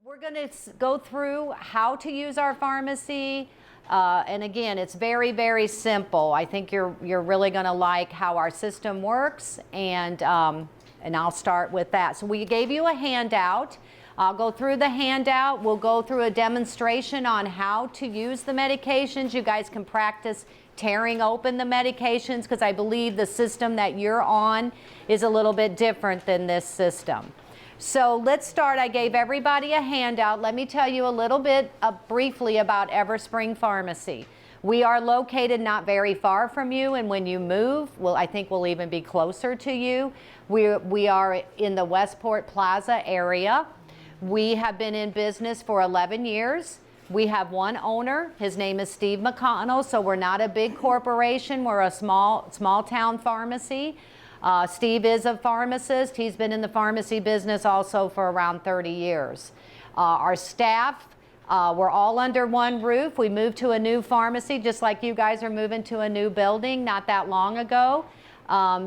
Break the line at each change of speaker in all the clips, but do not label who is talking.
We're going to go through how to use our pharmacy. And again, it's very, very simple. I think you're really going to like how our system works, and I'll start with that. So we gave you a handout. I'll go through the handout. We'll go through a demonstration on how to use the medications. You guys can practice tearing open the medications, because I believe the system that you're on is a little bit different than this system. So let's start. I gave everybody a handout. Let me tell you a little bit briefly about Everspring Pharmacy. We are located not very far from you, and when you move, well, I think we'll even be closer to you. We are in the Westport Plaza area. We have been in business for 11 years. We have one owner. His name is Steve McConnell, so we're not a big corporation. We're a small town pharmacy. Steve is a pharmacist. He's been in the pharmacy business also for around 30 years. Our staff, we're all under one roof. We moved to a new pharmacy, just like you guys are moving to a new building not that long ago.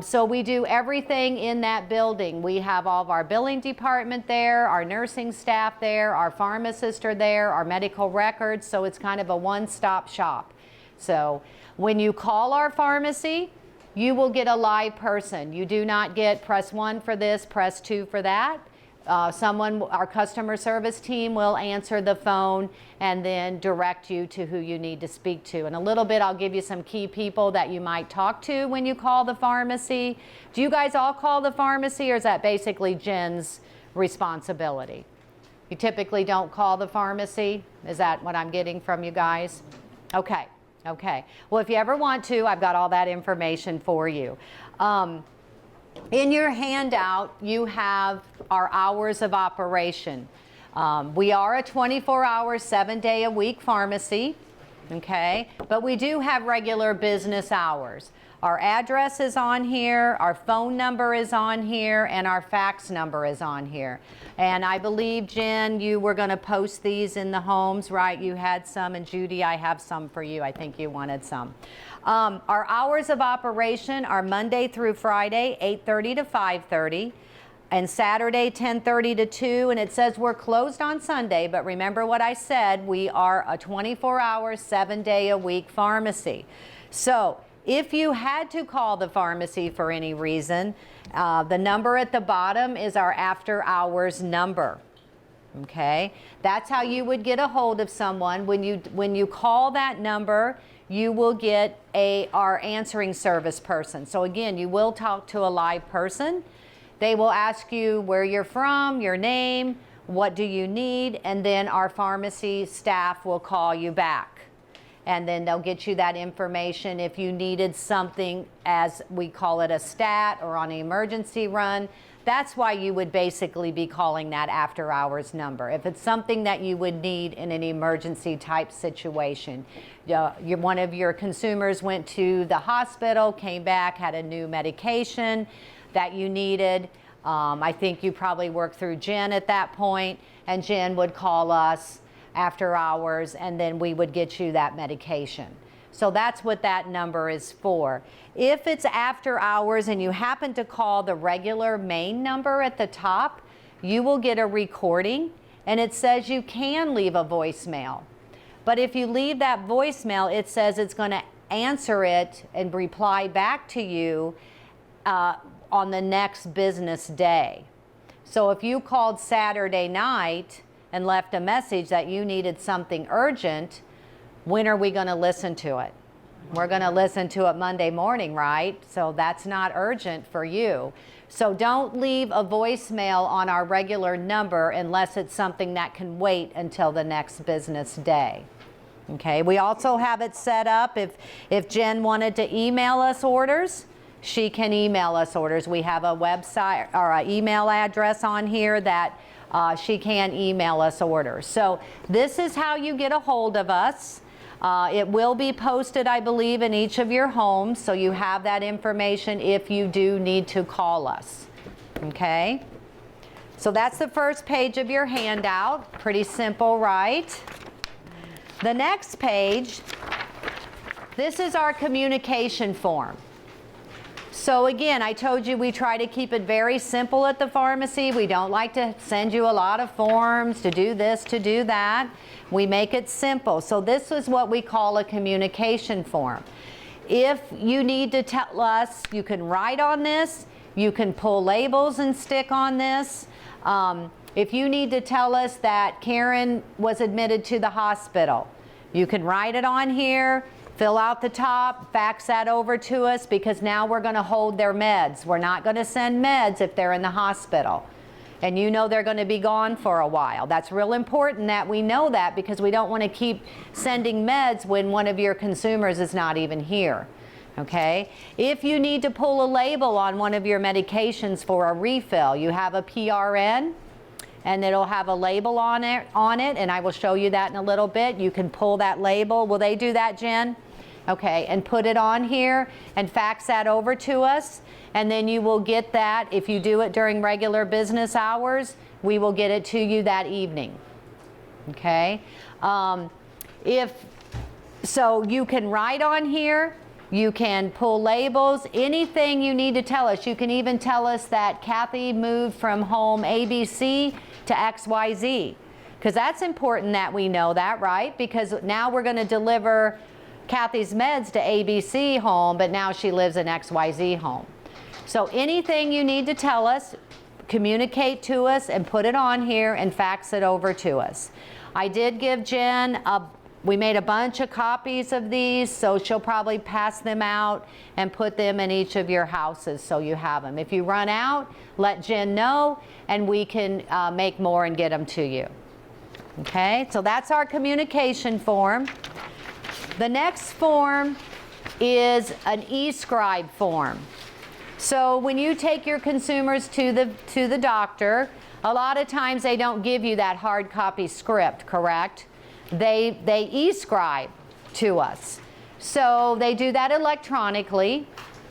So we do everything in that building. We have all of our billing department there, our nursing staff there, our pharmacists are there, our medical records, so it's kind of a one-stop shop. So when you call our pharmacy, you will get a live person. You do not get press 1 for this, press 2 for that. Our customer service team will answer the phone and then direct you to who you need to speak to. In a little bit, I'll give you some key people that you might talk to when you call the pharmacy. Do you guys all call the pharmacy, or is that basically Jen's responsibility? You typically don't call the pharmacy? Is that what I'm getting from you guys? Okay. Okay. Well, if you ever want to, I've got all that information for you. In your handout, you have our hours of operation. We are a 24-hour, 7-day-a-week pharmacy, okay? But we do have regular business hours. Our address is on here, our phone number is on here, and our fax number is on here. And I believe, Jen, you were going to post these in the homes, right? You had some, and Judy, I have some for you. I think you wanted some. Our hours of operation are Monday through Friday, 8:30 to 5:30, and Saturday, 10:30 to 2, and it says we're closed on Sunday, but remember what I said, we are a 24-hour, 7-day-a-week pharmacy. So if you had to call the pharmacy for any reason, the number at the bottom is our after-hours number. Okay, that's how you would get a hold of someone. When you call that number, you will get our answering service person. So again, you will talk to a live person. They will ask you where you're from, your name, what do you need, and then our pharmacy staff will call you back. And then they'll get you that information if you needed something, as we call it, a stat or on an emergency run. That's why you would basically be calling that after hours number. If it's something that you would need in an emergency type situation. One of your consumers went to the hospital, came back, had a new medication that you needed. I think you probably worked through Jen at that point, and Jen would call us after hours, and then we would get you that medication. So that's what that number is for. If it's after hours and you happen to call the regular main number at the top, you will get a recording, and it says you can leave a voicemail. But if you leave that voicemail, it says it's going to answer it and reply back to you on the next business day. So if you called Saturday night and left a message that you needed something urgent, when are we going to listen to it? We're going to listen to it Monday morning, right? So that's not urgent for you. So don't leave a voicemail on our regular number unless it's something that can wait until the next business day. Okay, we also have it set up if Jen wanted to email us orders, she can email us orders. We have a website or an email address on here that she can email us orders. So this is how you get a hold of us. It will be posted, I believe, in each of your homes, so you have that information if you do need to call us. Okay? So that's the first page of your handout. Pretty simple, right? The next page, this is our communication form. So again, I told you we try to keep it very simple at the pharmacy. We don't like to send you a lot of forms to do this, to do that. We make it simple. So this is what we call a communication form. If you need to tell us, you can write on this, you can pull labels and stick on this. If you need to tell us that Karen was admitted to the hospital, you can write it on here, fill out the top, fax that over to us, because now we're going to hold their meds. We're not going to send meds if they're in the hospital. And you know they're going to be gone for a while. That's real important that we know that, because we don't want to keep sending meds when one of your consumers is not even here. Okay? If you need to pull a label on one of your medications for a refill, you have a PRN, and it'll have a label on it, and I will show you that in a little bit. You can pull that label. Will they do that, Jen? Okay, and put it on here and fax that over to us, and then you will get that. If you do it during regular business hours, we will get it to you that evening. Okay? So you can write on here, you can pull labels, anything you need to tell us. You can even tell us that Kathy moved from home ABC to XYZ, because that's important that we know that, right? Because now we're going to deliver Kathy's meds to ABC home, but now she lives in XYZ home. So anything you need to tell us, communicate to us and put it on here and fax it over to us. I did give Jen we made a bunch of copies of these, so she'll probably pass them out and put them in each of your houses so you have them. If you run out, let Jen know, and we can make more and get them to you. Okay, so that's our communication form. The next form is an e-scribe form. So when you take your consumers to the doctor, a lot of times they don't give you that hard copy script, correct? They e-scribe to us. So they do that electronically.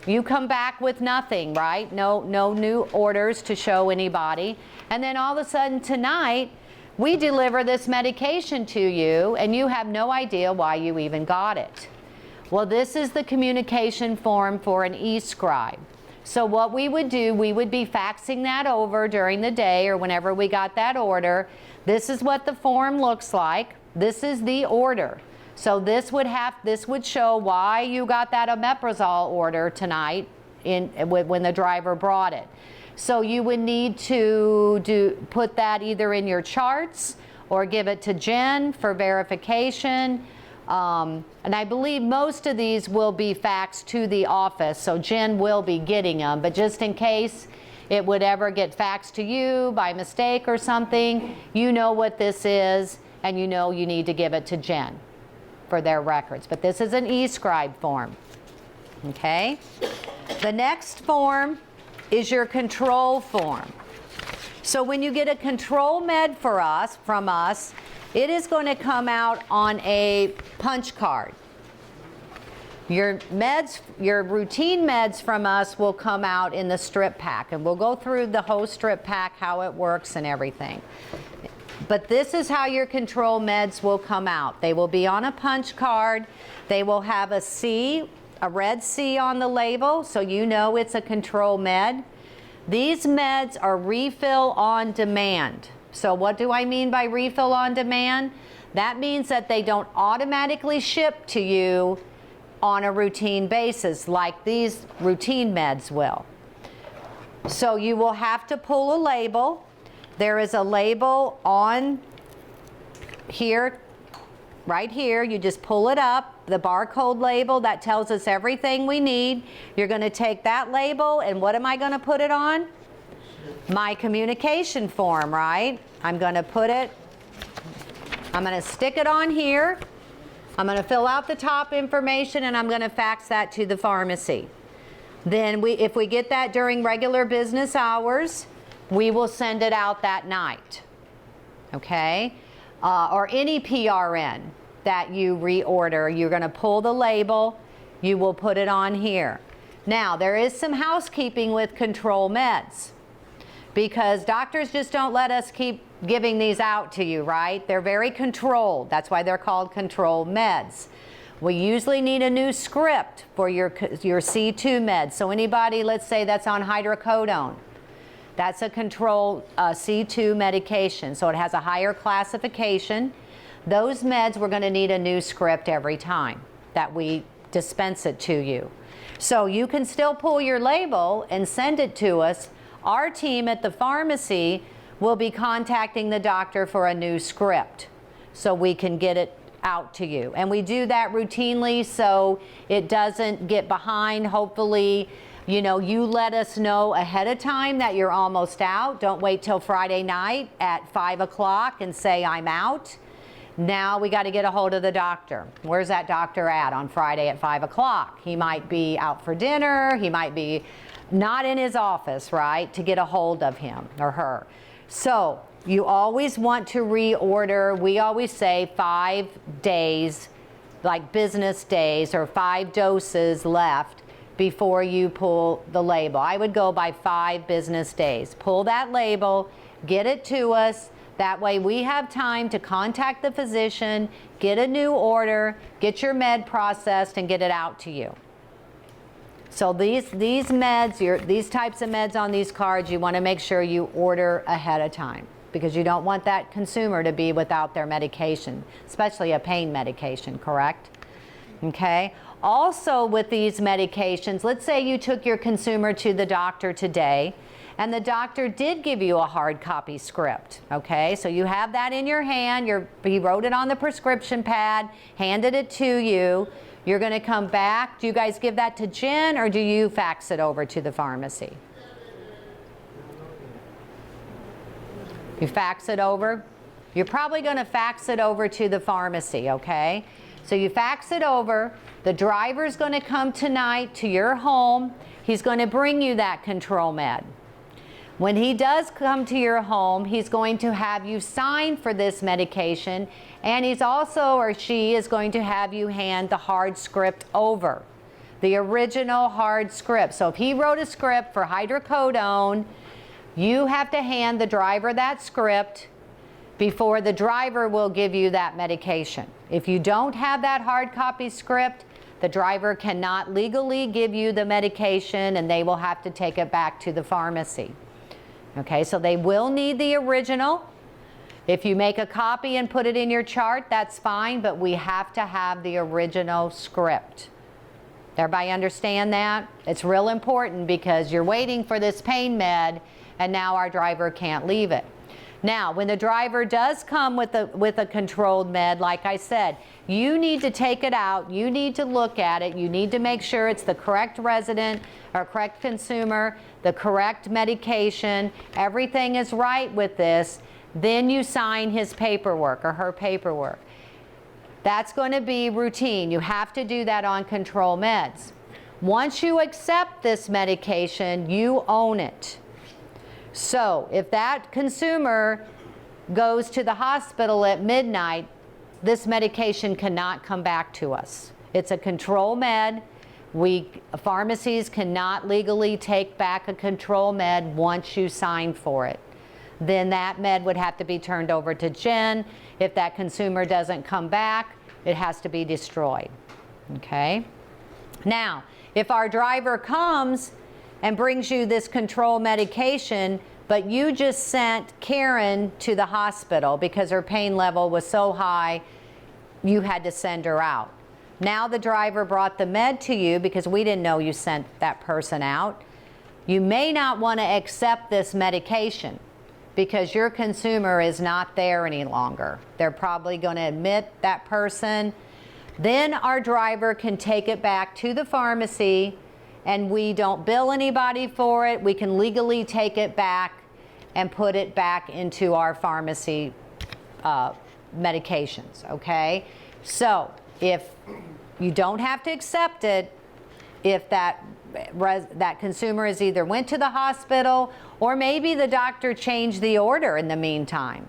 You come back with nothing, right? No new orders to show anybody. And then all of a sudden tonight, we deliver this medication to you, and you have no idea why you even got it. Well, this is the communication form for an e-scribe. So what we would do, we would be faxing that over during the day or whenever we got that order. This is what the form looks like. This is the order. So this would show why you got that omeprazole order tonight when the driver brought it. So you would need to put that either in your charts or give it to Jen for verification. And I believe most of these will be faxed to the office, so Jen will be getting them. But just in case it would ever get faxed to you by mistake or something, you know what this is, and you know you need to give it to Jen for their records. But this is an e-scribe form. Okay? The next form is your control form. So when you get a control med from us, it is going to come out on a punch card. Your meds, your routine meds from us will come out in the strip pack, and we'll go through the whole strip pack, how it works and everything. But this is how your control meds will come out. They will be on a punch card. They will have a C, a red C on the label, so you know it's a control med. These meds are refill on demand. So what do I mean by refill on demand? That means that they don't automatically ship to you on a routine basis like these routine meds will. So you will have to pull a label. There is a label on here, right here. You just pull it up, the barcode label that tells us everything we need. You're going to take that label, and what am I going to put it on? My communication form, right? I'm going to put it, I'm going to stick it on here. I'm going to fill out the top information, and I'm going to fax that to the pharmacy. Then if we get that during regular business hours, we will send it out that night, okay? Or any PRN that you reorder, you're going to pull the label, you will put it on here. Now, there is some housekeeping with control meds, because doctors just don't let us keep giving these out to you, right? They're very controlled. That's why they're called control meds. We usually need a new script for your C2 meds. So anybody, let's say that's on hydrocodone, that's a controlled C2 medication. So it has a higher classification. Those meds, we're going to need a new script every time that we dispense it to you. So you can still pull your label and send it to us. Our team at the pharmacy will be contacting the doctor for a new script so we can get it out to you. And we do that routinely so it doesn't get behind. Hopefully, you know, you let us know ahead of time that you're almost out. Don't wait till Friday night at 5 o'clock and say, I'm out. Now we got to get a hold of the doctor. Where's that doctor at on Friday at 5 o'clock? He might be out for dinner. He might be not in his office, right, to get a hold of him or her. So you always want to reorder. We always say 5 days, like business days, or 5 doses left before you pull the label. I would go by 5 business days. Pull that label, get it to us. That way we have time to contact the physician, get a new order, get your med processed, and get it out to you. So these meds, these types of meds on these cards, you want to make sure you order ahead of time because you don't want that consumer to be without their medication, especially a pain medication, correct? Okay. Also with these medications, let's say you took your consumer to the doctor today and the doctor did give you a hard copy script, okay? So you have that in your hand, he wrote it on the prescription pad, handed it to you. You're gonna come back. Do you guys give that to Jen or do you fax it over to the pharmacy? You fax it over? You're probably gonna fax it over to the pharmacy, okay? So you fax it over. The driver's gonna come tonight to your home. He's gonna bring you that control med. When he does come to your home, he's going to have you sign for this medication, and he's also, or she is going to have you hand the hard script over, the original hard script. So if he wrote a script for hydrocodone, you have to hand the driver that script before the driver will give you that medication. If you don't have that hard copy script, the driver cannot legally give you the medication and they will have to take it back to the pharmacy. Okay, so they will need the original. If you make a copy and put it in your chart, that's fine, but we have to have the original script. Everybody understand that? It's real important because you're waiting for this pain med and now our driver can't leave it. Now, when the driver does come with a controlled med, like I said, you need to take it out, you need to look at it, you need to make sure it's the correct resident or correct consumer, the correct medication, everything is right with this, then you sign his paperwork or her paperwork. That's going to be routine. You have to do that on control meds. Once you accept this medication, you own it. So if that consumer goes to the hospital at midnight, this medication cannot come back to us. It's a control med. Pharmacies cannot legally take back a control med once you sign for it. Then that med would have to be turned over to Jen. If that consumer doesn't come back, it has to be destroyed. Okay? Now, if our driver comes and brings you this control medication, but you just sent Karen to the hospital because her pain level was so high, you had to send her out. Now the driver brought the med to you because we didn't know you sent that person out. You may not want to accept this medication because your consumer is not there any longer. They're probably going to admit that person. Then our driver can take it back to the pharmacy and we don't bill anybody for it. We can legally take it back and put it back into our pharmacy medications, okay? So if you don't have to accept it, if that consumer is either went to the hospital or maybe the doctor changed the order in the meantime.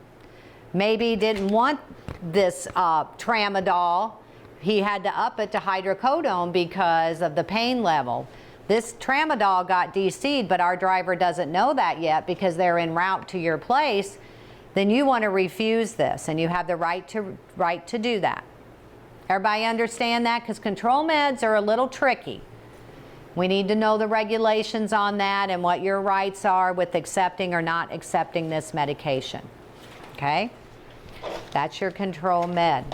Maybe didn't want this tramadol. He had to up it to hydrocodone because of the pain level. This tramadol got DC'd, but our driver doesn't know that yet because they're en route to your place. Then you want to refuse this, and you have the right to do that. Everybody understand that? Because control meds are a little tricky. We need to know the regulations on that and what your rights are with accepting or not accepting this medication. Okay? That's your control med.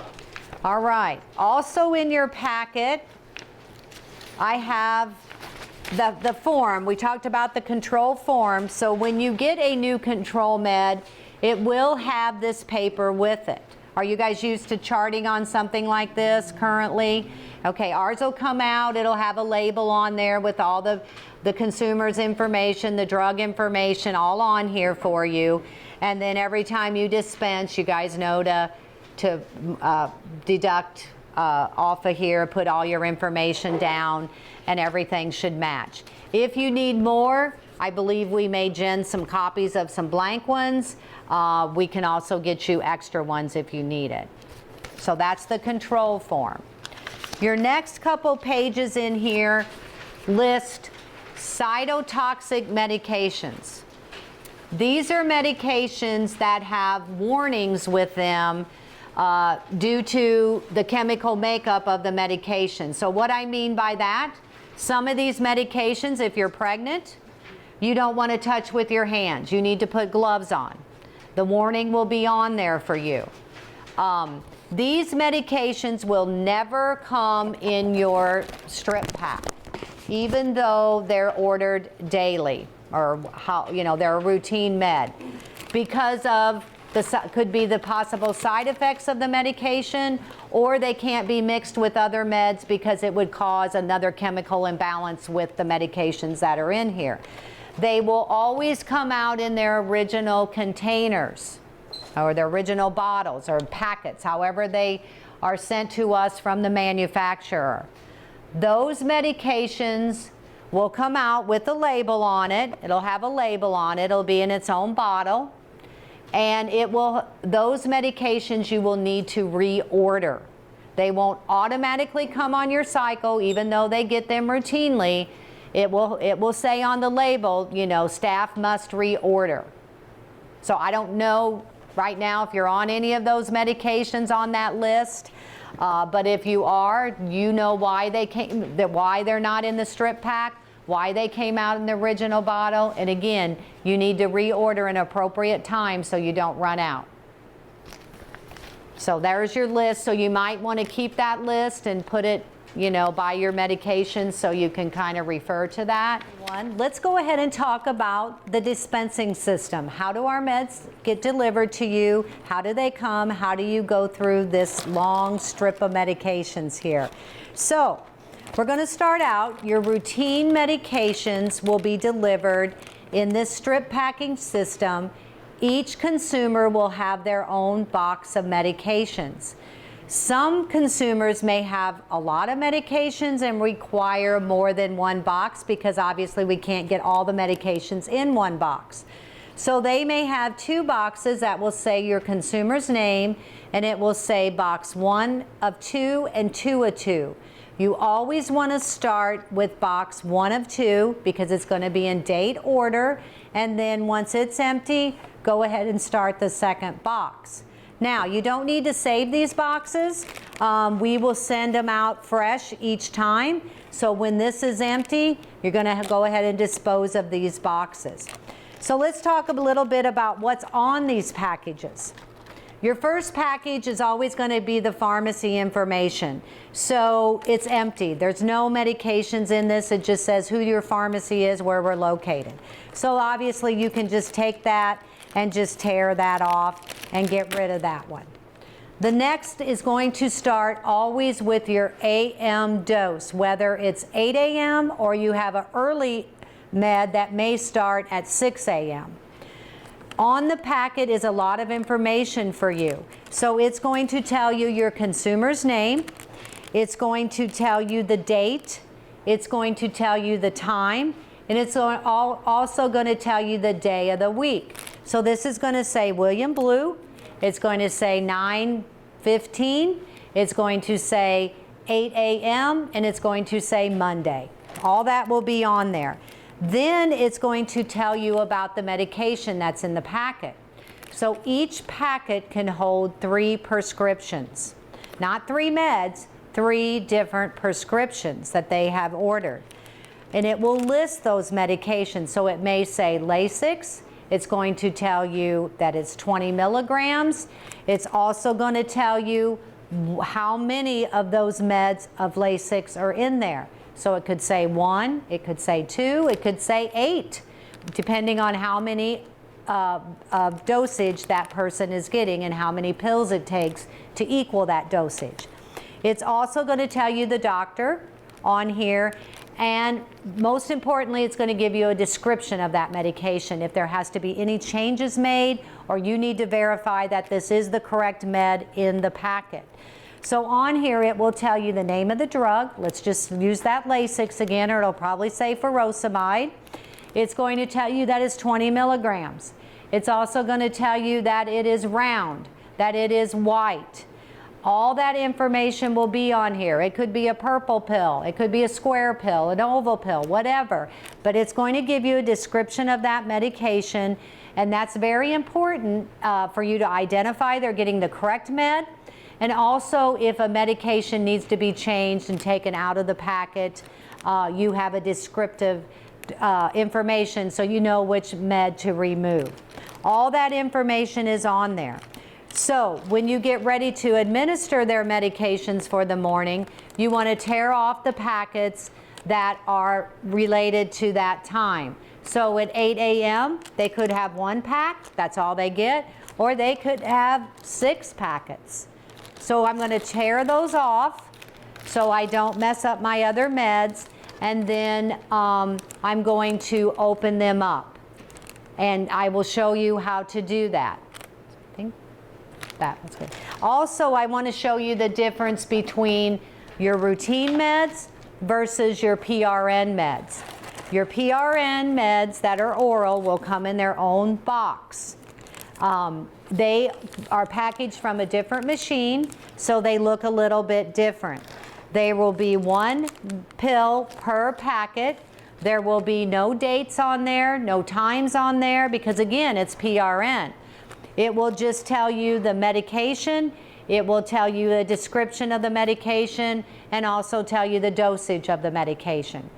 All right. Also in your packet, I have the form. We talked about the control form. So when you get a new control med, it will have this paper with it. Are you guys used to charting on something like this currently? Okay, ours will come out. It'll have a label on there with all the consumer's information, the drug information, all on here for you. And then every time you dispense, you guys know to deduct off of here, put all your information down, and everything should match. If you need more, I believe we made Jen some copies of some blank ones. We can also get you extra ones if you need it. So that's the control form. Your next couple pages in here list cytotoxic medications. These are medications that have warnings with them due to the chemical makeup of the medication. So what I mean by that, some of these medications, if you're pregnant, you don't want to touch with your hands. You need to put gloves on. The warning will be on there for you. These medications will never come in your strip pack, even though they're ordered daily or they're a routine med, because of could be the possible side effects of the medication, or they can't be mixed with other meds because it would cause another chemical imbalance with the medications that are in here. They will always come out in their original containers or their original bottles or packets, however they are sent to us from the manufacturer. Those medications will come out with a label on it. It'll have a label on it. It'll be in its own bottle. And those medications you will need to reorder. They won't automatically come on your cycle, even though they get them routinely. It will say on the label, staff must reorder. So I don't know right now if you're on any of those medications on that list, but if you are, you know why why they're not in the strip pack, why they came out in the original bottle, and again, you need to reorder an appropriate time so you don't run out. So there's your list. So you might want to keep that list and put it by your medication so you can kind of refer to that. Let's go ahead and talk about the dispensing system. How do our meds get delivered to you? How do they come? How do you go through this long strip of medications here? So we're going to start out. Your routine medications will be delivered in this strip packing system. Each consumer will have their own box of medications. Some consumers may have a lot of medications and require more than one box because obviously we can't get all the medications in one box. So they may have two boxes that will say your consumer's name, and it will say box 1 of 2 and 2 of 2. You always want to start with box 1 of 2 because it's going to be in date order, and then once it's empty, go ahead and start the second box. Now, you don't need to save these boxes. We will send them out fresh each time. So when this is empty, you're going to go ahead and dispose of these boxes. So let's talk a little bit about what's on these packages. Your first package is always going to be the pharmacy information. So it's empty. There's no medications in this. It just says who your pharmacy is, where we're located. So obviously you can just take that and just tear that off and get rid of that one. The next is going to start always with your AM dose, whether it's 8 a.m. or you have an early med that may start at 6 a.m. On the packet is a lot of information for you. So it's going to tell you your consumer's name, it's going to tell you the date, it's going to tell you the time, and it's also going to tell you the day of the week. So this is going to say William Blue, it's going to say 9:15, it's going to say 8 a.m., and it's going to say Monday. All that will be on there. Then it's going to tell you about the medication that's in the packet. So each packet can hold 3 prescriptions. Not 3 meds, 3 different prescriptions that they have ordered. And it will list those medications. So it may say Lasix. It's going to tell you that it's 20 milligrams. It's also going to tell you how many of those meds of Lasix are in there. So it could say 1, it could say 2, it could say 8, depending on how many dosage that person is getting and how many pills it takes to equal that dosage. It's also going to tell you the doctor on here, and most importantly, it's going to give you a description of that medication if there has to be any changes made or you need to verify that this is the correct med in the packet. So on here it will tell you the name of the drug. Let's just use that Lasix again, or it'll probably say furosemide. It's going to tell you that it's 20 milligrams. It's also going to tell you that it is round, that it is white. All that information will be on here. It could be a purple pill, it could be a square pill, an oval pill, whatever. But it's going to give you a description of that medication, and that's very important for you to identify they're getting the correct med. And also, if a medication needs to be changed and taken out of the packet, you have a descriptive information so you know which med to remove. All that information is on there. So when you get ready to administer their medications for the morning, you want to tear off the packets that are related to that time. So at 8 a.m., they could have 1 pack, that's all they get, or they could have 6 packets. So I'm going to tear those off so I don't mess up my other meds, and then I'm going to open them up. And I will show you how to do that. I think that was good. Also, I want to show you the difference between your routine meds versus your PRN meds. Your PRN meds that are oral will come in their own box. They are packaged from a different machine, so they look a little bit different. There will be 1 pill per packet. There will be no dates on there, no times on there, because again, it's PRN. It will just tell you the medication, it will tell you the description of the medication, and also tell you the dosage of the medication.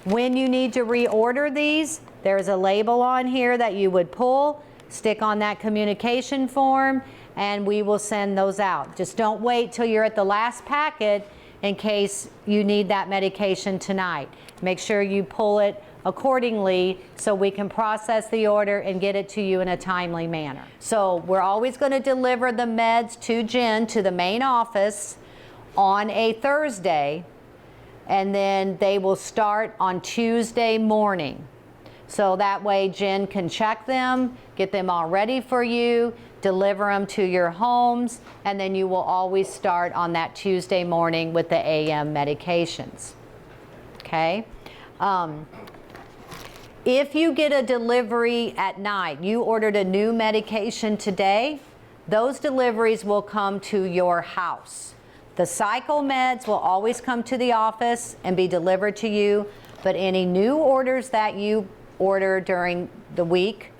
When you need to reorder these, there's a label on here that you would pull, stick on that communication form, and we will send those out. Just don't wait till you're at the last packet in case you need that medication tonight. Make sure you pull it accordingly so we can process the order and get it to you in a timely manner. So we're always going to deliver the meds to Jen, to the main office, on a Thursday, and then they will start on Tuesday morning. So that way Jen can check them, get them all ready for you, deliver them to your homes, and then you will always start on that Tuesday morning with the AM medications. Okay? If you get a delivery at night, you ordered a new medication today, those deliveries will come to your house. The cycle meds will always come to the office and be delivered to you, but any new orders that you order during the week,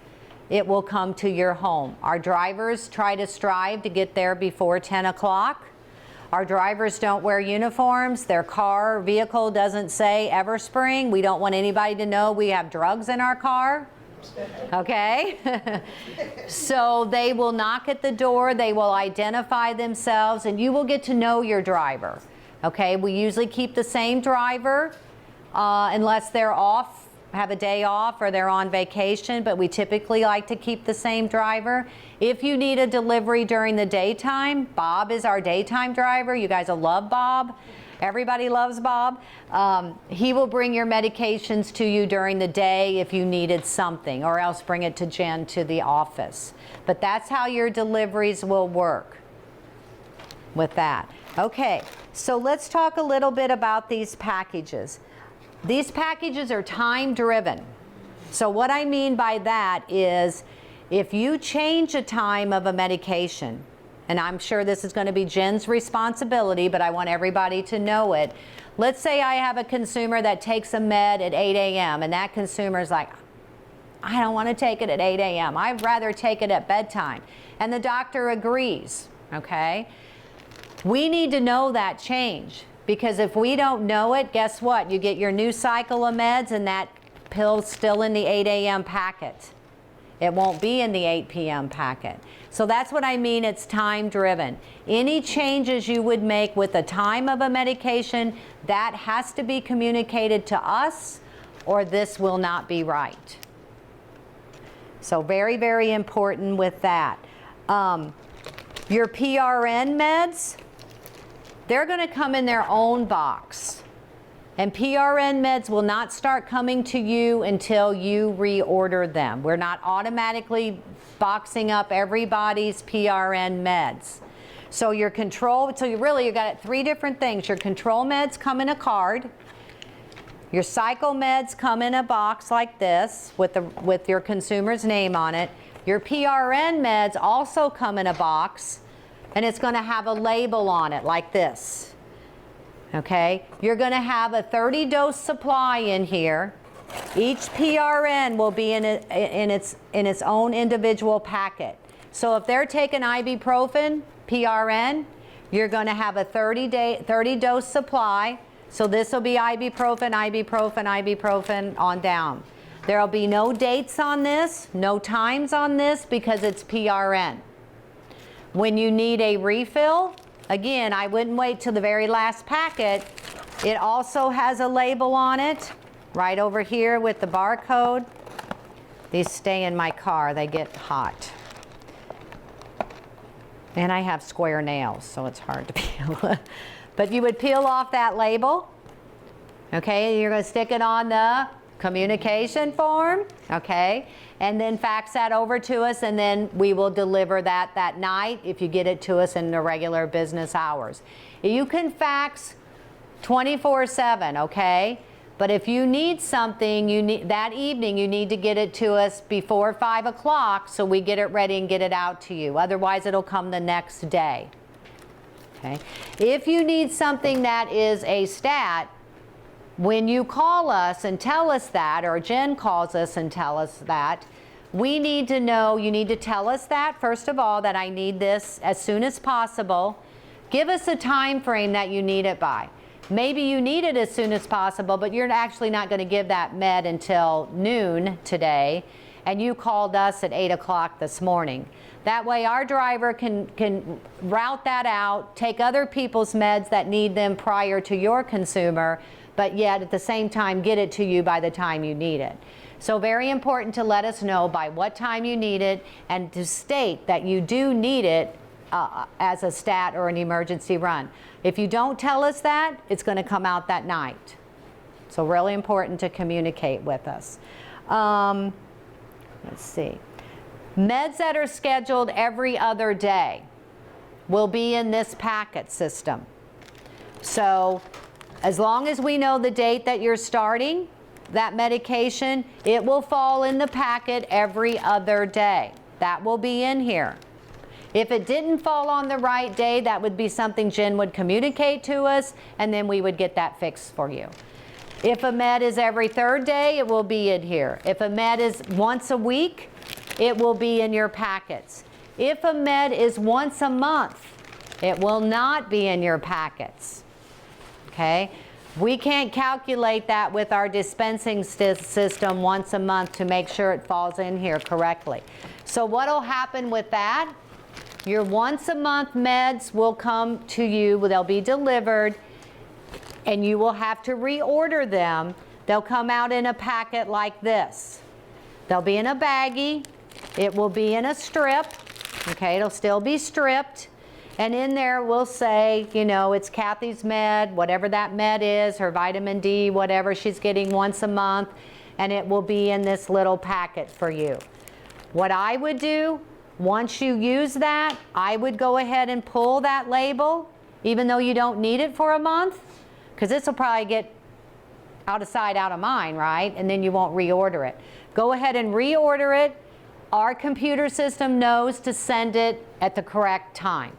it will come to your home. Our drivers try to strive to get there before 10 o'clock. Our drivers don't wear uniforms. Their car or vehicle doesn't say Everspring. We don't want anybody to know we have drugs in our car. Okay? So they will knock at the door, they will identify themselves, and you will get to know your driver. Okay? We usually keep the same driver unless they're off, have a day off, or they're on vacation, but we typically like to keep the same driver. If you need a delivery during the daytime, Bob is our daytime driver. You guys will love Bob. Everybody loves Bob. He will bring your medications to you during the day if you needed something, or else bring it to Jen to the office. But that's how your deliveries will work with that. Okay, so let's talk a little bit about these packages. These packages are time driven. So what I mean by that is if you change a time of a medication, and I'm sure this is going to be Jen's responsibility, but I want everybody to know it. Let's say I have a consumer that takes a med at 8 a.m. and that consumer is like, I don't want to take it at 8 a.m. I'd rather take it at bedtime. And the doctor agrees, okay? We need to know that change, because if we don't know it, guess what? You get your new cycle of meds and that pill's still in the 8 a.m. packet. It won't be in the 8 p.m. packet. So that's what I mean, it's time driven. Any changes you would make with the time of a medication, that has to be communicated to us, or this will not be right. So very, very important with that. Your PRN meds, they're going to come in their own box. And PRN meds will not start coming to you until you reorder them. We're not automatically boxing up everybody's PRN meds. So your control, so you got 3 different things. Your control meds come in a card. Your cycle meds come in a box like this with your consumer's name on it. Your PRN meds also come in a box, and it's going to have a label on it like this. Okay, you're going to have a 30-dose supply in here. Each PRN will be in its own individual packet. So if they're taking ibuprofen, PRN, you're going to have a 30-dose supply. So this will be ibuprofen, ibuprofen, ibuprofen on down. There will be no dates on this, no times on this, because it's PRN. When you need a refill, again, I wouldn't wait till the very last packet. It also has a label on it, right over here with the barcode. These stay in my car, they get hot. And I have square nails, so it's hard to peel. But you would peel off that label, okay? You're gonna stick it on the communication form, okay? And then fax that over to us, and then we will deliver that night if you get it to us in the regular business hours. You can fax 24/7, okay? But if you need something, that evening, you need to get it to us before 5 o'clock so we get it ready and get it out to you. Otherwise, it'll come the next day, okay? If you need something that is a stat, when you call us and tell us that, or Jen calls us and tell us that, we need to know, you need to tell us that, first of all, that I need this as soon as possible. Give us a time frame that you need it by. Maybe you need it as soon as possible, but you're actually not going to give that med until noon today, and you called us at 8 o'clock this morning. That way our driver can route that out, take other people's meds that need them prior to your consumer, but yet at the same time get it to you by the time you need it. So very important to let us know by what time you need it, and to state that you do need it as a stat or an emergency run. If you don't tell us that, it's going to come out that night. So really important to communicate with us. Let's see. Meds that are scheduled every other day will be in this packet system. So as long as we know the date that you're starting that medication, it will fall in the packet every other day. That will be in here. If it didn't fall on the right day, that would be something Jen would communicate to us, and then we would get that fixed for you. If a med is every 3rd day, it will be in here. If a med is once a week, it will be in your packets. If a med is once a month, it will not be in your packets. Okay? We can't calculate that with our dispensing system once a month to make sure it falls in here correctly. So what will happen with that? Your once a month meds will come to you, they'll be delivered, and you will have to reorder them. They'll come out in a packet like this. They'll be in a baggie, it will be in a strip, okay, it'll still be stripped, and in there we'll say, you know, it's Kathy's med, whatever that med is, her vitamin D, whatever she's getting once a month, and it will be in this little packet for you. What I would do, once you use that, I would go ahead and pull that label, even though you don't need it for a month, because this will probably get out of sight, out of mind, right? And then you won't reorder it. Go ahead and reorder it. Our computer system knows to send it at the correct time.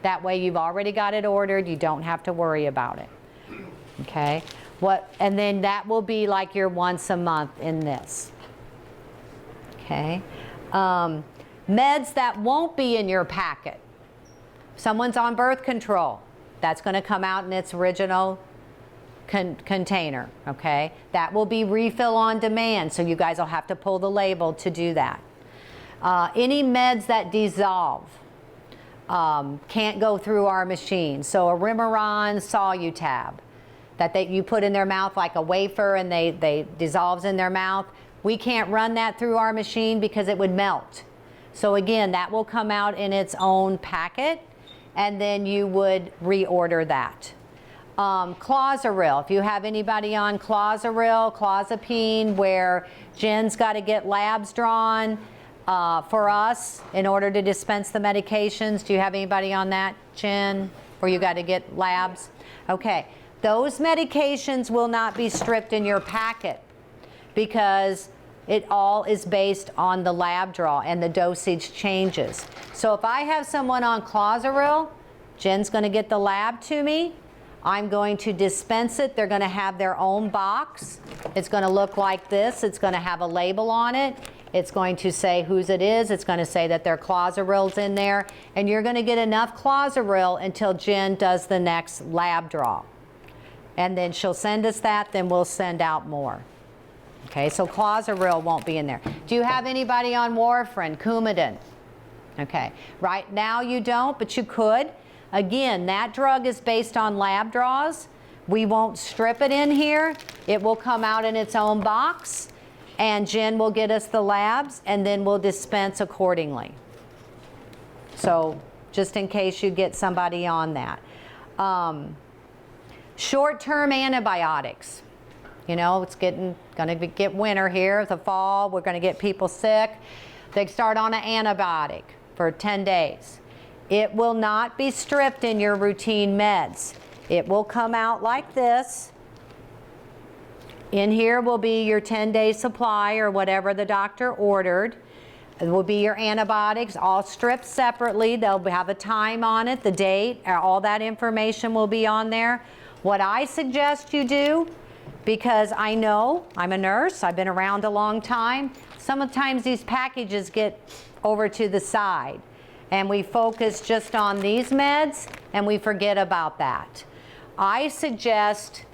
That way you've already got it ordered, you don't have to worry about it. Okay? And then that will be like your once a month in this. Okay? Meds that won't be in your packet. Someone's on birth control, that's going to come out in its original container, okay? That will be refill on demand, so you guys will have to pull the label to do that. Any meds that dissolve can't go through our machine. So a Remeron Solutab that you put in their mouth like a wafer and they dissolves in their mouth, we can't run that through our machine because it would melt. So again, that will come out in its own packet, and then you would reorder that. Clozaril, if you have anybody on Clozaril, clozapine, where Jen's got to get labs drawn for us in order to dispense the medications. Do you have anybody on that, Jen, where you got to get labs? Okay, those medications will not be stripped in your packet because it all is based on the lab draw and the dosage changes. So if I have someone on Clozaril, Jen's going to get the lab to me. I'm going to dispense it. They're going to have their own box. It's going to look like this. It's going to have a label on it. It's going to say whose it is. It's going to say that their Clozaril's in there. And you're going to get enough Clozaril until Jen does the next lab draw. And then she'll send us that, then we'll send out more. Okay, so Clozaril won't be in there. Do you have anybody on warfarin, Coumadin? Okay, right now you don't, but you could. Again, that drug is based on lab draws. We won't strip it in here. It will come out in its own box, and Jen will get us the labs, and then we'll dispense accordingly. So just in case you get somebody on that. Short-term antibiotics. You know, it's going to get winter here, the fall. We're going to get people sick. They start on an antibiotic for 10 days. It will not be stripped in your routine meds. It will come out like this. In here will be your 10-day supply or whatever the doctor ordered. It will be your antibiotics, all stripped separately. They'll have a time on it, the date, all that information will be on there. What I suggest you do, because I know, I'm a nurse, I've been around a long time, sometimes these packages get over to the side and we focus just on these meds and we forget about that. I suggest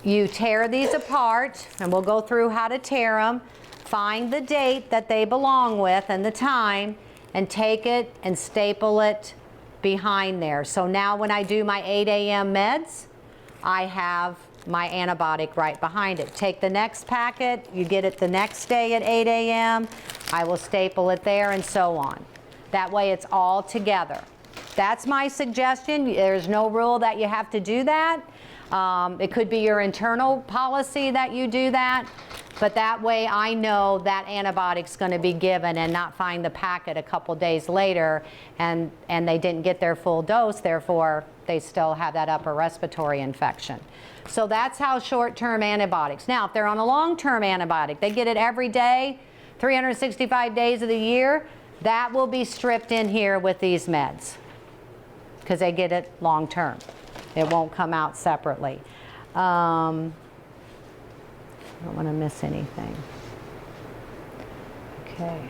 you tear these apart, and we'll go through how to tear them, find the date that they belong with and the time, and take it and staple it behind there. So now when I do my 8 a.m. meds, I have my antibiotic right behind it. Take the next packet, you get it the next day at 8 a.m., I will staple it there, and so on. That way it's all together. That's my suggestion. There's no rule that you have to do that. It could be your internal policy that you do that, but that way I know that antibiotic's going to be given and not find the packet a couple days later and they didn't get their full dose, therefore they still have that upper respiratory infection. So that's how short-term antibiotics. Now, if they're on a long-term antibiotic, they get it every day, 365 days of the year, that will be stripped in here with these meds because they get it long-term. It won't come out separately. I don't want to miss anything. Okay.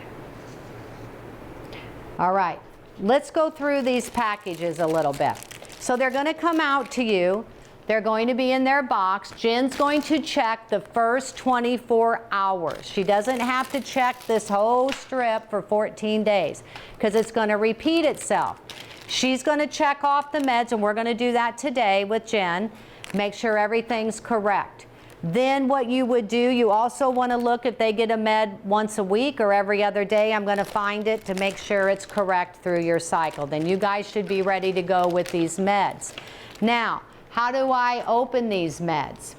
All right. Let's go through these packages a little bit. So they're going to come out to you. They're going to be in their box. Jen's going to check the first 24 hours. She doesn't have to check this whole strip for 14 days because it's going to repeat itself. She's going to check off the meds, and we're going to do that today with Jen. Make sure everything's correct. Then what you would do, you also want to look if they get a med once a week or every other day. I'm going to find it to make sure it's correct through your cycle. Then you guys should be ready to go with these meds. Now, how do I open these meds?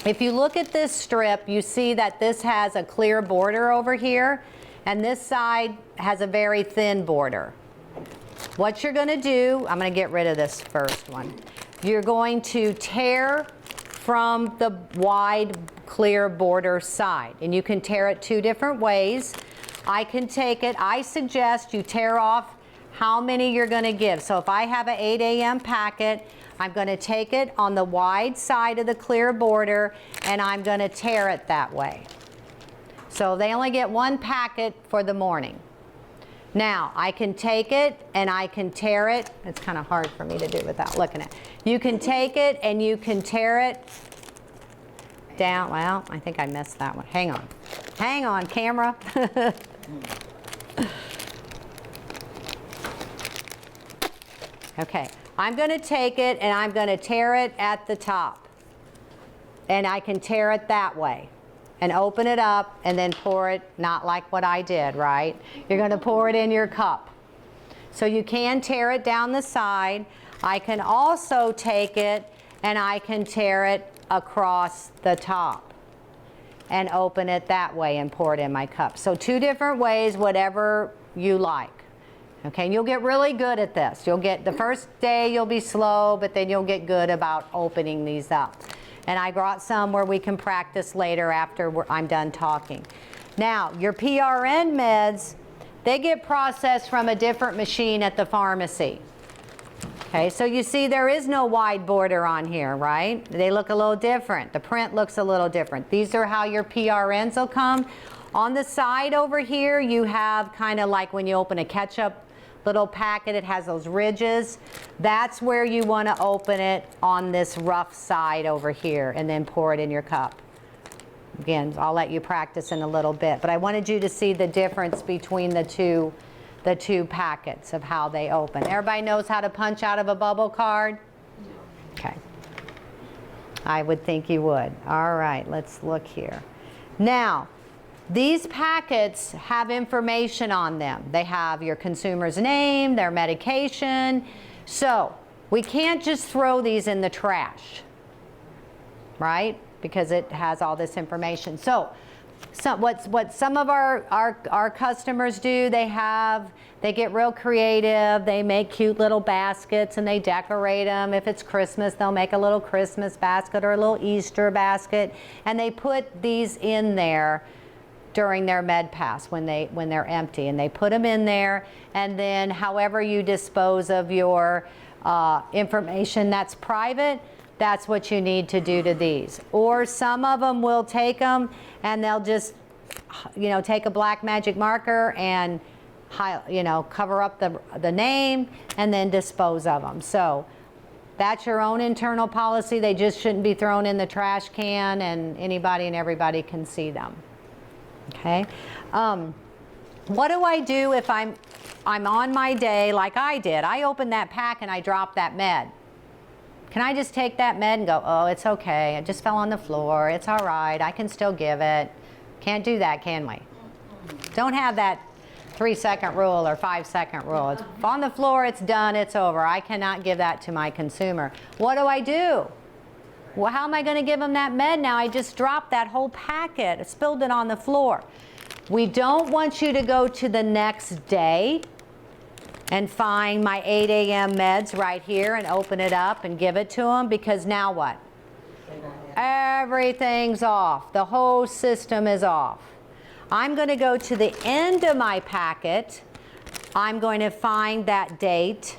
If you look at this strip, you see that this has a clear border over here, and this side has a very thin border. What you're going to do, I'm going to get rid of this first one. You're going to tear from the wide clear border side, and you can tear it two different ways. I can take it, I suggest you tear off how many you're going to give. So if I have an 8 a.m. packet, I'm going to take it on the wide side of the clear border and I'm going to tear it that way. So they only get one packet for the morning. Now, I can take it and I can tear it. It's kind of hard for me to do without looking at it. You can take it and you can tear it down. Well, I think I missed that one. Hang on. Hang on, camera. Okay, I'm going to take it and I'm going to tear it at the top. And I can tear it that way and open it up and then pour it, not like what I did, right? You're going to pour it in your cup. So you can tear it down the side. I can also take it and I can tear it across the top and open it that way and pour it in my cup. So two different ways, whatever you like. Okay, and you'll get really good at this. You'll get, the first day you'll be slow, but then you'll get good about opening these up. And I brought some where we can practice later after I'm done talking. Now, your PRN meds, they get processed from a different machine at the pharmacy. Okay, so you see there is no wide border on here, right? They look a little different. The print looks a little different. These are how your PRNs will come. On the side over here, you have kind of like when you open a ketchup little packet, it has those ridges. That's where you want to open it on this rough side over here and then pour it in your cup. Again, I'll let you practice in a little bit, but I wanted you to see the difference between the two packets of how they open. Everybody knows how to punch out of a bubble card? Okay. I would think you would. All right, let's look here. Now, these packets have information on them. They have your consumer's name, their medication. So we can't just throw these in the trash, right? Because it has all this information. So what some of our customers do, they get real creative. They make cute little baskets and they decorate them. If it's Christmas, they'll make a little Christmas basket or a little Easter basket. And they put these in there during their med pass when they're empty, and they put them in there, and then however you dispose of your information that's private, that's what you need to do to these. Or some of them will take them and they'll just take a black magic marker and cover up the name and then dispose of them. So that's your own internal policy. They just shouldn't be thrown in the trash can, and anybody and everybody can see them. Okay, what do I do if I'm on my day like I did? I opened that pack and I dropped that med. Can I just take that med and go, oh, it's okay, it just fell on the floor, it's all right, I can still give it? Can't do that, can we? Don't have that 3-second rule or 5-second rule. It's on the floor, it's done, it's over. I cannot give that to my consumer. What do I do? Well, how am I going to give them that med now? I just dropped that whole packet. I spilled it on the floor. We don't want you to go to the next day and find my 8 a.m. meds right here and open it up and give it to them, because now what? Everything's off. The whole system is off. I'm going to go to the end of my packet. I'm going to find that date.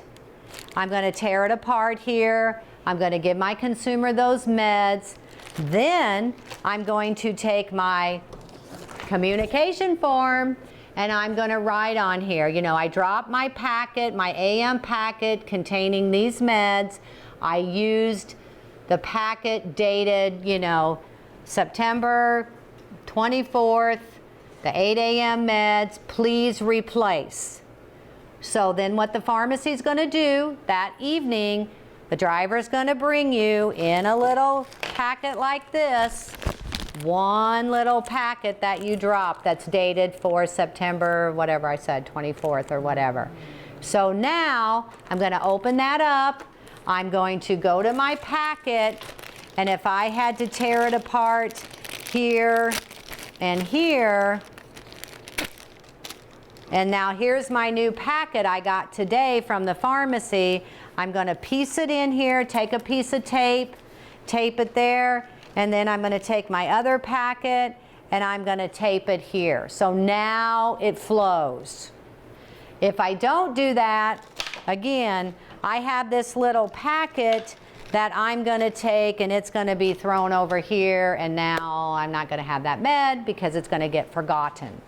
I'm going to tear it apart here. I'm going to give my consumer those meds. Then I'm going to take my communication form and I'm going to write on here, I dropped my packet, my AM packet containing these meds. I used the packet dated, September 24th, the 8 a.m. meds, please replace. So then what the pharmacy is going to do that evening, the driver's going to bring you in a little packet like this, one little packet that you dropped that's dated for September, whatever I said, 24th or whatever. So now I'm going to open that up. I'm going to go to my packet, and if I had to tear it apart here and here, and now here's my new packet I got today from the pharmacy. I'm going to piece it in here, take a piece of tape, tape it there, and then I'm going to take my other packet and I'm going to tape it here. So now it flows. If I don't do that, again, I have this little packet that I'm going to take and it's going to be thrown over here, and now I'm not going to have that med because it's going to get forgotten.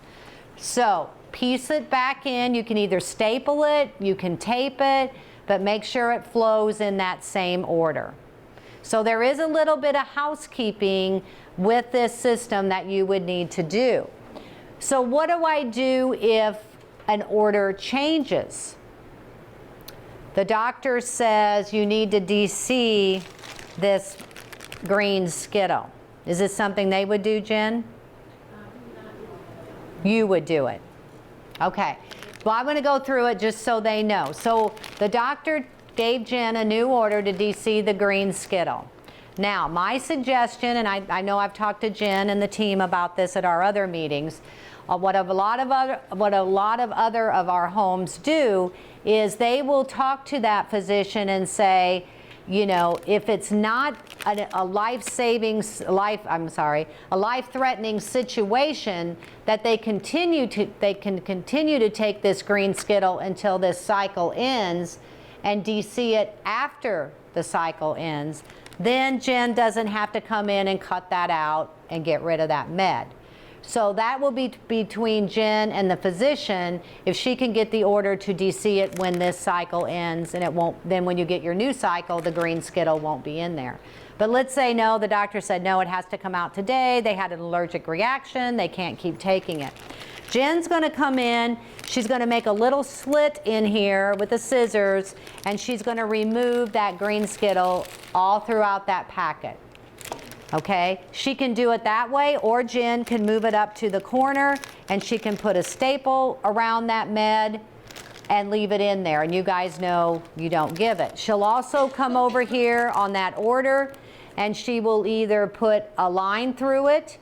So piece it back in. You can either staple it, you can tape it, but make sure it flows in that same order. So there is a little bit of housekeeping with this system that you would need to do. So what do I do if an order changes? The doctor says you need to DC this green Skittle. Is this something they would do, Jen? You would do it. Okay. Well, I'm going to go through it just so they know. So the doctor gave Jen a new order to DC the green Skittle. Now, my suggestion, and I know I've talked to Jen and the team about this at our other meetings, what a lot of other of our homes do is they will talk to that physician and say, you know, if it's not a life-threatening situation, that they can continue to take this green Skittle until this cycle ends and DC it after the cycle ends. Then Jen doesn't have to come in and cut that out and get rid of that med. So that will be between Jen and the physician if she can get the order to DC it when this cycle ends, and it won't, then when you get your new cycle, the green Skittle won't be in there. But let's say no, the doctor said no, it has to come out today, they had an allergic reaction, they can't keep taking it. Jen's gonna come in, she's gonna make a little slit in here with the scissors, and she's gonna remove that green Skittle all throughout that packet. Okay, she can do it that way, or Jen can move it up to the corner and she can put a staple around that med and leave it in there, and you guys know you don't give it. She'll also come over here on that order and she will either put a line through it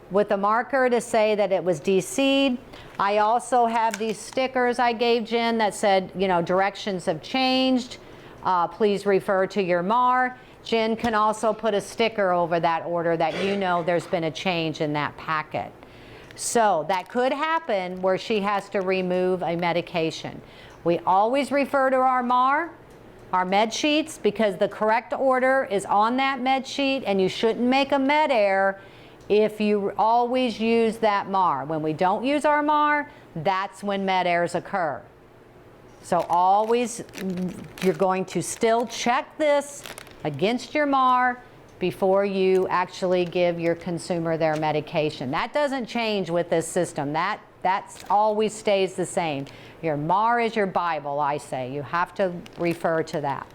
with a marker to say that it was DC'd. I also have these stickers I gave Jen that said, you know, directions have changed. Please refer to your MAR. Jen can also put a sticker over that order that you know there's been a change in that packet. So that could happen where she has to remove a medication. We always refer to our MAR, our med sheets, because the correct order is on that med sheet, and you shouldn't make a med error if you always use that MAR. When we don't use our MAR, that's when med errors occur. So always, you're going to still check this against your MAR before you actually give your consumer their medication. That doesn't change with this system. That always stays the same. Your MAR is your Bible, I say. You have to refer to that.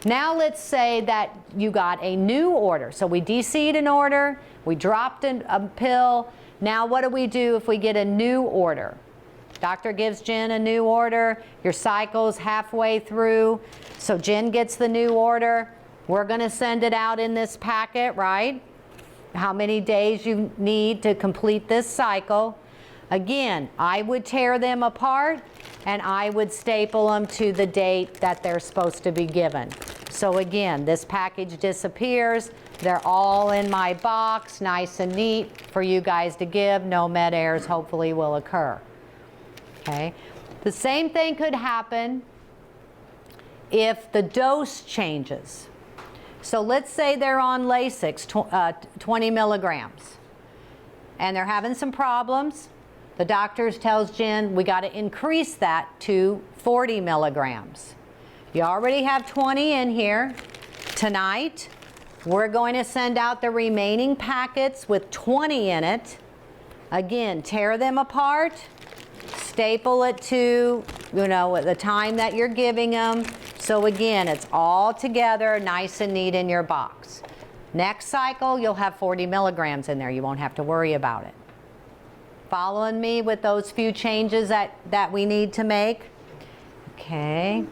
Now let's say that you got a new order. So we DC'd an order, we dropped a pill. Now what do we do if we get a new order? Doctor gives Jen a new order, your cycle's halfway through, so Jen gets the new order. We're going to send it out in this packet, right? How many days you need to complete this cycle. Again, I would tear them apart and I would staple them to the date that they're supposed to be given. So again, this package disappears. They're all in my box, nice and neat for you guys to give. No med errors hopefully will occur. Okay? The same thing could happen if the dose changes. So let's say they're on Lasix, 20 milligrams, and they're having some problems. The doctor tells Jen, we got to increase that to 40 milligrams. You already have 20 in here. Tonight, we're going to send out the remaining packets with 20 in it. Again, tear them apart, staple it to, you know, the time that you're giving them. So again, it's all together, nice and neat in your box. Next cycle, you'll have 40 milligrams in there. You won't have to worry about it. Following me with those few changes that we need to make? Okay,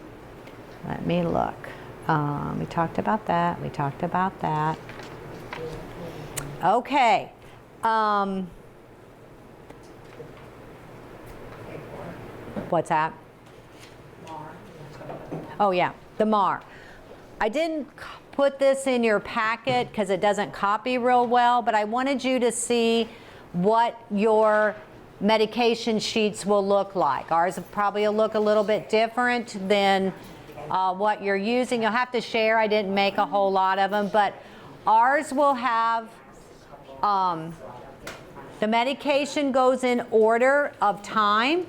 let me look. We talked about that. We talked about that. Okay. What's that? Oh yeah, the MAR. I didn't put this in your packet because it doesn't copy real well, but I wanted you to see what your medication sheets will look like. Ours will probably look a little bit different than what you're using. You'll have to share. I didn't make a whole lot of them, but ours will have the medication goes in order of time.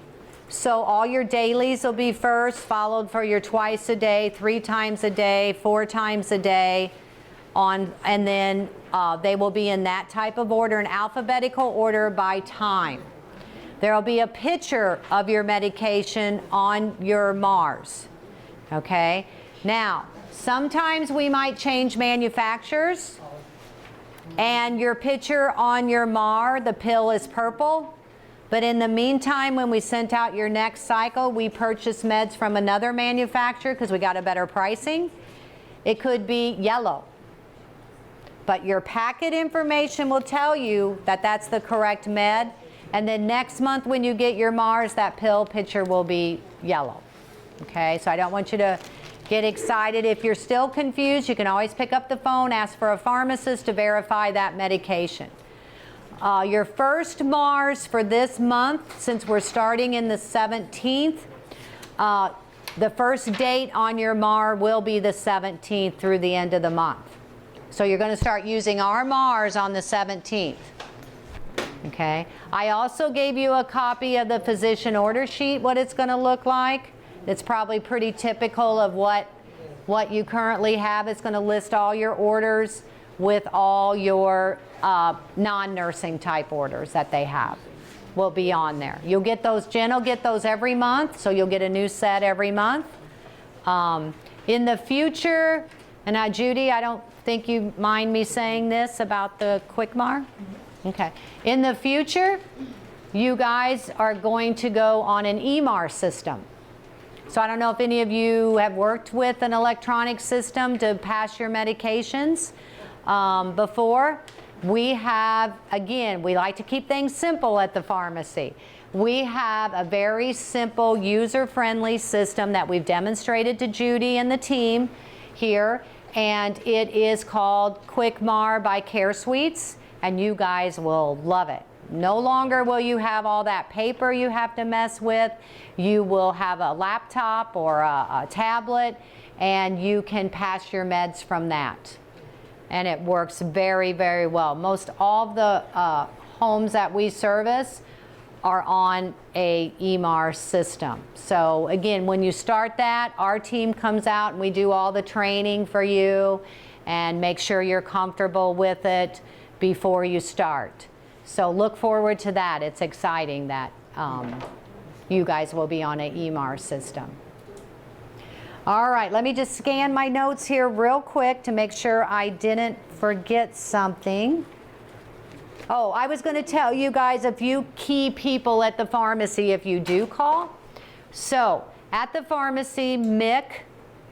So all your dailies will be first, followed for your twice a day, 3 times a day, 4 times a day, and then they will be in that type of order, in alphabetical order by time. There will be a picture of your medication on your Mars. Okay? Now, sometimes we might change manufacturers, and your picture on your MAR, the pill is purple. But in the meantime, when we sent out your next cycle, we purchased meds from another manufacturer because we got a better pricing. It could be yellow. But your packet information will tell you that that's the correct med. And then next month when you get your Mars, that pill picture will be yellow. Okay, so I don't want you to get excited. If you're still confused, you can always pick up the phone, ask for a pharmacist to verify that medication. Your first Mars for this month, since we're starting in the 17th, the first date on your MAR will be the 17th through the end of the month. So you're going to start using our Mars on the 17th. Okay. I also gave you a copy of the physician order sheet, what it's going to look like. It's probably pretty typical of what you currently have. It's going to list all your orders with all your non-nursing type orders that they have will be on there. You'll get those, Jen will get those every month, so you'll get a new set every month. In the future, and now Judy, I don't think you mind me saying this about the QuickMar? Okay. In the future, you guys are going to go on an EMAR system. So I don't know if any of you have worked with an electronic system to pass your medications before. We have, again, we like to keep things simple at the pharmacy. We have a very simple, user-friendly system that we've demonstrated to Judy and the team here, and it is called QuickMar by Care Suites, and you guys will love it. No longer will you have all that paper you have to mess with. You will have a laptop or a tablet, and you can pass your meds from that. And it works very, very well. Most all of the homes that we service are on a EMAR system. So again, when you start that, our team comes out and we do all the training for you and make sure you're comfortable with it before you start. So look forward to that. It's exciting that you guys will be on an EMAR system. All right, let me just scan my notes here real quick to make sure I didn't forget something. Oh, I was going to tell you guys a few key people at the pharmacy if you do call. So at the pharmacy, Mick,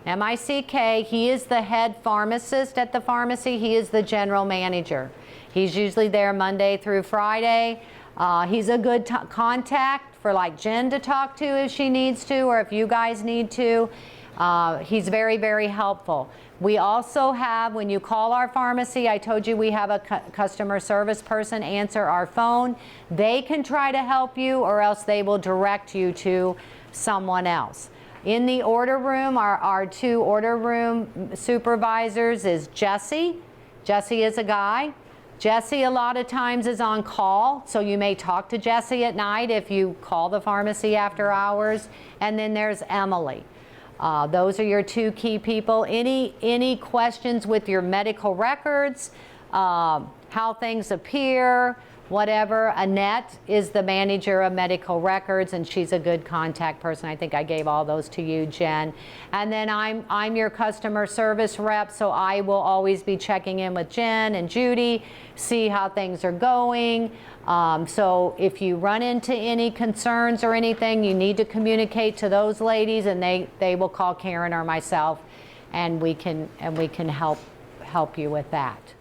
M-I-C-K, he is the head pharmacist at the pharmacy. He is the general manager. He's usually there Monday through Friday. He's a good contact for like Jen to talk to if she needs to, or if you guys need to. He's very, very helpful. We also have, when you call our pharmacy, I told you we have a customer service person answer our phone. They can try to help you, or else they will direct you to someone else. In the order room, our 2 order room supervisors is Jesse. Jesse is a guy. Jesse a lot of times is on call, so you may talk to Jesse at night if you call the pharmacy after hours. And then there's Emily. Those are your 2 key people. Any questions with your medical records, how things appear, whatever. Annette is the manager of medical records, and she's a good contact person. I think I gave all those to you, Jen. And then I'm your customer service rep, so I will always be checking in with Jen and Judy, see how things are going. So if you run into any concerns or anything, you need to communicate to those ladies, and they will call Karen or myself, and we can help you with that.